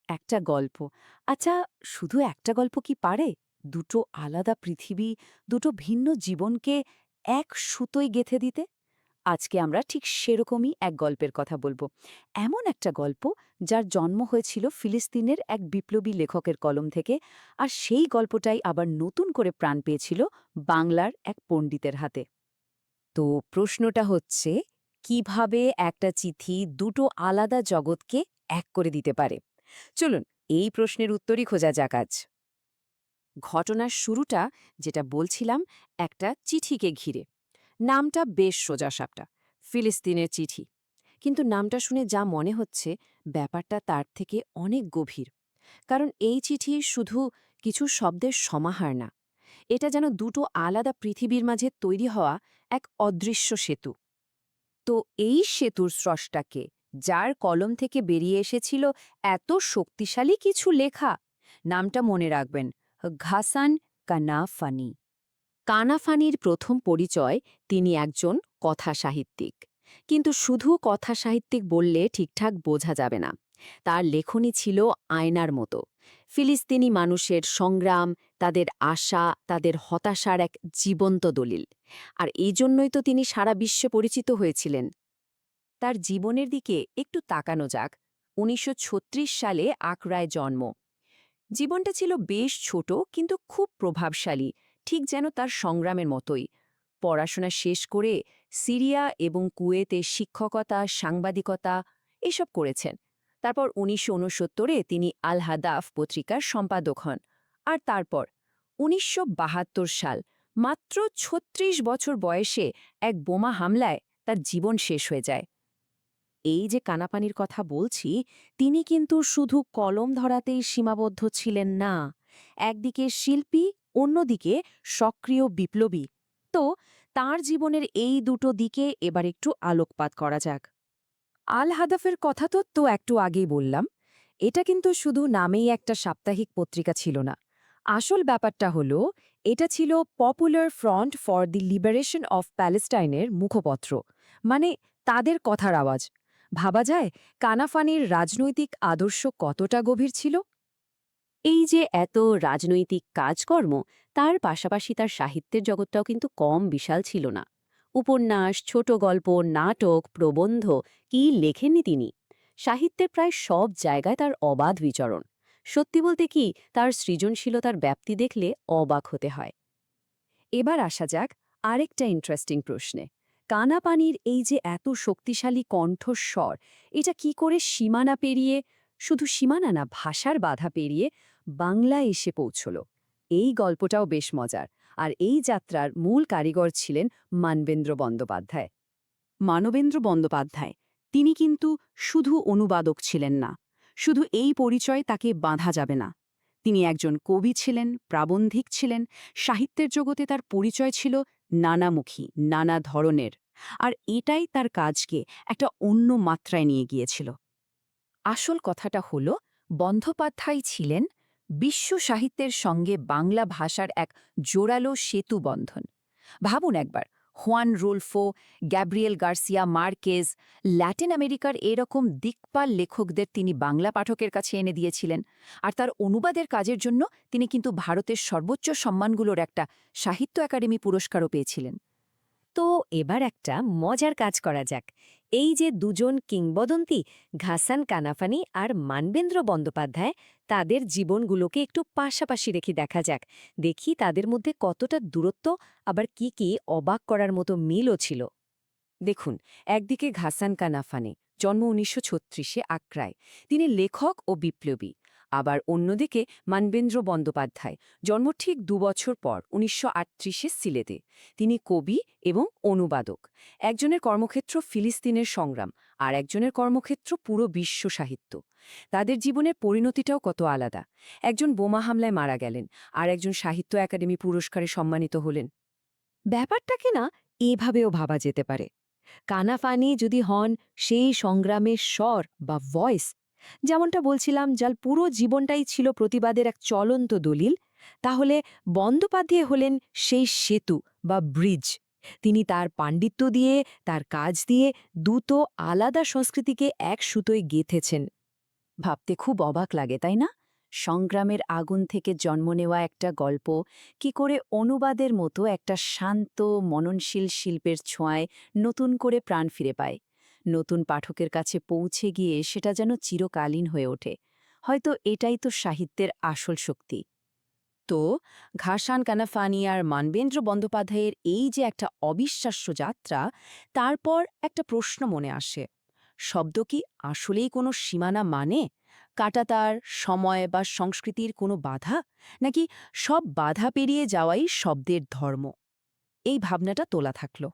একটা গল্প। আচ্ছা, শুধু একটা গল্প কি পারে? দুটো আলাদা পৃথিবী, দুটো ভিন্ন জীবনকে এক সুতোয় গেঁথে দিতে? আজকে আমরা ঠিক সেরকমই এক গল্পের কথা বলবো। এমন একটা গল্প যার জন্ম হয়েছিল ফিলিস্তিনের এক বিপ্লবী লেখকের কলম থেকে, আর সেই গল্পটাই আবার নতুন করে প্রাণ পেয়েছিল বাংলার এক পণ্ডিতের হাতে। তো প্রশ্নটা হচ্ছে, কিভাবে একটা চিঠি দুটো আলাদা জগৎকে এক করে দিতে পারে? চলুন এই প্রশ্নের উত্তরই খোঁজা যাক আজ। ঘটনার শুরুটা, যেটা বলছিলাম, একটা চিঠিকে ঘিরে। নামটা বেশ সোজাসাপটা, ফিলিস্তিনের চিঠি। কিন্তু নামটা শুনে যা মনে হচ্ছে, ব্যাপারটা তার থেকে অনেক গভীর। কারণ এই চিঠি শুধু কিছু শব্দের সমাহার না, এটা যেন দুটো আলাদা পৃথিবীর মাঝে তৈরি হওয়া এক অদৃশ্য সেতু। তো এই সেতুর স্রষ্টাকে, যার কলম থেকে বেরিয়ে এসেছিল এত শক্তিশালী কিছু লেখা, নামটা মনে রাখবেন, ঘাসান কানাফানি। কানাফানির প্রথম পরিচয়, তিনি একজন কথা সাহিত্যিক। কিন্তু শুধু কথা সাহিত্যিক বললে ঠিকঠাক বোঝা যাবে না। তার লেখনী ছিল আয়নার মতো। ফিলিস্তিনি মানুষের সংগ্রাম, তাদের আশা, তাদের হতাশার এক জীবন্ত দলিল। আর এই জন্যই তো তিনি সারা বিশ্বে পরিচিত হয়েছিলেন। তার জীবনের দিকে একটু তাকানো যাক। ১৯৩৬ সালে আকরায় জন্ম। জীবনটা ছিল বেশ ছোট কিন্তু খুব প্রভাবশালী, ঠিক যেন তার সংগ্রামের মতোই। পড়াশোনা শেষ করে সিরিয়া এবং কুয়েতে শিক্ষকতা, সাংবাদিকতা এসব করেছেন। তারপর ১৯৬৯-এ তিনি আল হাদাফ পত্রিকার সম্পাদক হন। আর তারপর ১৯৭২ সাল, মাত্র ৩৬ বছর বয়সে এক বোমা হামলায় তার জীবন শেষ হয়ে যায়। এই যে কানাপানির কথা বলছি, তিনি কিন্তু শুধু কলম ধরাতেই সীমাবদ্ধ ছিলেন না। একদিকে শিল্পী, অন্যদিকে সক্রিয় বিপ্লবী। তো তার জীবনের এই দুটো দিকে এবার একটু আলোকপাত করা যাক। আল হাদাফের কথা তো একটু আগেই বললাম। এটা কিন্তু শুধু নামেই একটা সাপ্তাহিক পত্রিকা ছিল না। আসল ব্যাপারটা হলো, এটা ছিল popular front for the liberation of প্যালেস্টাইনের মুখপত্র। মানে তাদের কথার আওয়াজ। ভাবা যায় কানাফানির রাজনৈতিক আদর্শ কতটা গভীর ছিল। এই যে এত রাজনৈতিক কাজকর্ম, তার পাশাপাশি তার সাহিত্যের জগৎটাও কিন্তু কম বিশাল ছিল না। উপন্যাস, ছোট গল্প, নাটক, প্রবন্ধ, কি লেখেননি তিনি! সাহিত্যের প্রায় সব জায়গায় তার অবাধ বিচরণ। সত্যি বলতে কি, তার সৃজনশীলতার ব্যাপ্তি দেখলে অবাক হতে হয়। এবার আসা যাক আরেকটা ইন্টারেস্টিং প্রশ্নে। কানাপানির এই যে এত শক্তিশালী কণ্ঠস্বর, এটা কি করে সীমানা পেরিয়ে, শুধু সীমানা না, ভাষার বাধা পেরিয়ে বাংলায় এসে পৌঁছল? এই গল্পটাও বেশ মজার। আর এই যাত্রার মূল কারিগর ছিলেন মানবেন্দ্র বন্দ্যোপাধ্যায়। মানবেন্দ্র বন্দ্যোপাধ্যায়, তিনি কিন্তু শুধু অনুবাদক ছিলেন না। শুধু এই পরিচয় তাকে বাঁধা যাবে না। তিনি একজন কবি ছিলেন, প্রাবন্ধিক ছিলেন। সাহিত্যের জগতে তার পরিচয় ছিল নানামুখী, নানা ধরনের। আর এটাই তার কাজকে একটা অন্য মাত্রায় নিয়ে গিয়েছিল। আসল কথাটা হল, বন্দ্যোপাধ্যায় ছিলেন বিশ্ব সাহিত্যের সঙ্গে বাংলা ভাষার এক জোরালো সেতু বন্ধন। ভাবুন একবার, Juan Rulfo, Gabriel Garcia Marquez, Latin আমেরিকার এরকম দিকপাল লেখকদের তিনি বাংলা পাঠকের কাছে এনে দিয়েছিলেন। আর তার অনুবাদের কাজের জন্য তিনি কিন্তু ভারতের সর্বোচ্চ সম্মানগুলোর একটা সাহিত্য একাডেমি পুরস্কারও পেয়েছিলেন। তো এবার একটা মজার কাজ করা যাক। এই যে দুজন কিংবদন্তি, ঘাসান কানাফানি আর মানবেন্দ্র বন্দ্যোপাধ্যায়, তাদের জীবনগুলোকে একটু পাশাপাশি রেখে দেখা যাক। দেখি তাদের মধ্যে কতটা দূরত্ব, আবার কি কি অবাক করার মতো মিলও ছিল। দেখুন, একদিকে ঘাসান কানাফানি, জন্ম ১৯৩৬-এ আক্রায়। তিনি লেখক ও বিপ্লবী। আবার অন্যদিকে মানবেন্দ্র বন্দ্যোপাধ্যায়, জন্ম ঠিক ২ বছর পর, ১৯৩৮-এ সিলেটে। তিনি কবি এবং অনুবাদক। একজনের কর্মক্ষেত্র ফিলিস্তিনের সংগ্রাম, আর একজনের কর্মক্ষেত্র পুরো বিশ্ব সাহিত্য। তাদের জীবনের পরিণতিটাও কত আলাদা। একজন বোমা হামলায় মারা গেলেন, আর একজন সাহিত্য একাডেমি পুরস্কারে সম্মানিত হলেন। ব্যাপারটাকে না এভাবেও ভাবা যেতে পারে। কানাফানি যদি হন সেই সংগ্রামের স্বর বা ভয়েস, যেমনটা বলছিলাম, যার পুরো জীবনটাই ছিল প্রতিবাদের এক চলন্ত দলিল, তাহলে বন্দ্যোপাধ্যায় হলেন সেই সেতু বা ব্রিজ। তিনি তার পাণ্ডিত্য দিয়ে, তার কাজ দিয়ে দুটো আলাদা সংস্কৃতিকে এক সুতোয় গেঁথেছেন। ভাবতে খুব অবাক লাগে, তাই না? সংগ্রামের আগুন থেকে জন্ম নেওয়া একটা গল্প কি করে অনুবাদের মতো একটা শান্ত মননশীল শিল্পের ছোঁয়ায় নতুন করে প্রাণ ফিরে পায়, নতুন পাঠকের কাছে পৌঁছে গিয়ে সেটা যেন চিরকালীন হয়ে ওঠে। হয়তো এটাই তো সাহিত্যের আসল শক্তি। তো ঘাসান কানাফানি আর মানবেন্দ্র বন্দ্যোপাধ্যায়ের এই যে একটা অবিশ্বাস্য যাত্রা, তারপর একটা প্রশ্ন মনে আসে। শব্দ কি আসলেই কোনো সীমানা মানে? কাঁটাতার, সময় বা সংস্কৃতির কোনো বাধা? নাকি সব বাধা পেরিয়ে যাওয়াই শব্দের ধর্ম? এই ভাবনাটা তোলা থাকলো।